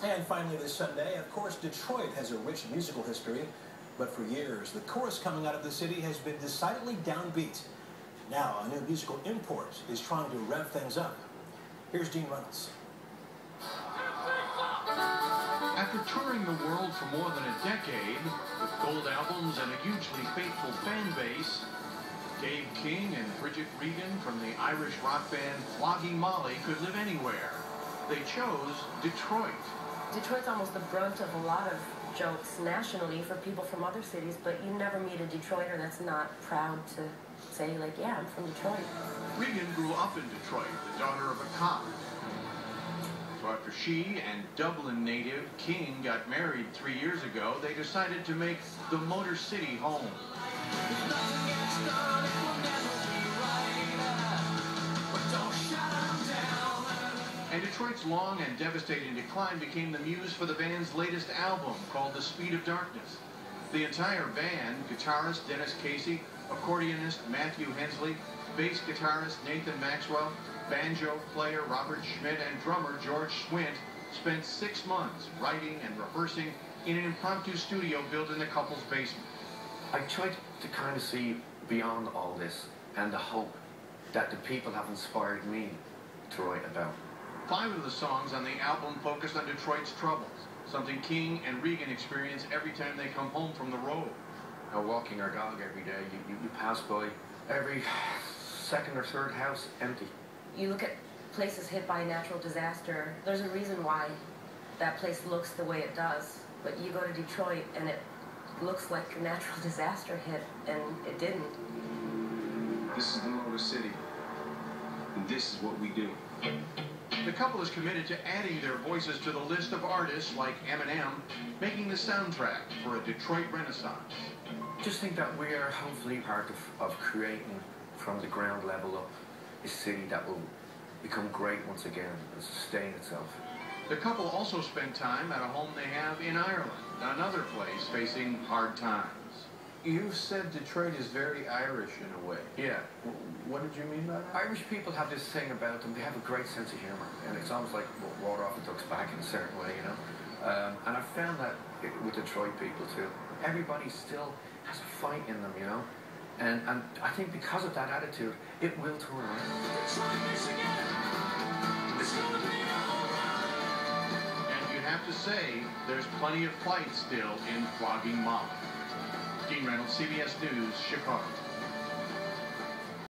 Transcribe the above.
And finally this Sunday, of course, Detroit has a rich musical history, but for years, the chorus coming out of the city has been decidedly downbeat. Now, a new musical import is trying to rev things up. Here's Dean Reynolds. After touring the world for more than a decade, with gold albums and a hugely faithful fan base, Dave King and Bridget Regan from the Irish rock band Flogging could live anywhere. They chose Detroit. Detroit's almost the brunt of a lot of jokes nationally for people from other cities, but you never meet a Detroiter that's not proud to say, like, yeah, I'm from Detroit. Regan grew up in Detroit, the daughter of a cop. So after she and Dublin native King got married 3 years ago, they decided to make the Motor City home. And Detroit's long and devastating decline became the muse for the band's latest album, called The Speed of Darkness. The entire band, guitarist Dennis Casey, accordionist Matthew Hensley, bass guitarist Nathan Maxwell, banjo player Robert Schmidt, and drummer George Swint, spent 6 months writing and rehearsing in an impromptu studio built in the couple's basement. I tried to kind of see beyond all this and the hope that the people have inspired me to write about. 5 of the songs on the album focused on Detroit's troubles, something King and Regan experience every time they come home from the road. Now, walking our dog every day, you pass by every second or third house empty. You look at places hit by a natural disaster, there's a reason why that place looks the way it does. But you go to Detroit and it looks like a natural disaster hit, and it didn't. This is the Motor City, and this is what we do. The couple is committed to adding their voices to the list of artists like Eminem, making the soundtrack for a Detroit renaissance. Just think that we are hopefully part of creating from the ground level up a city that will become great once again and sustain itself. The couple also spent time at a home they have in Ireland, another place facing hard times. You said Detroit is very Irish in a way. Yeah. What did you mean by that? Irish people have this thing about them, they have a great sense of humor, and it's almost like water off a duck's back in a certain way, you know? And I found that with Detroit people too. Everybody still has a fight in them, you know? And I think because of that attitude, it will turn around. And you'd have to say, there's plenty of fight still in Flogging Molly. Dean Reynolds, CBS News, Chicago.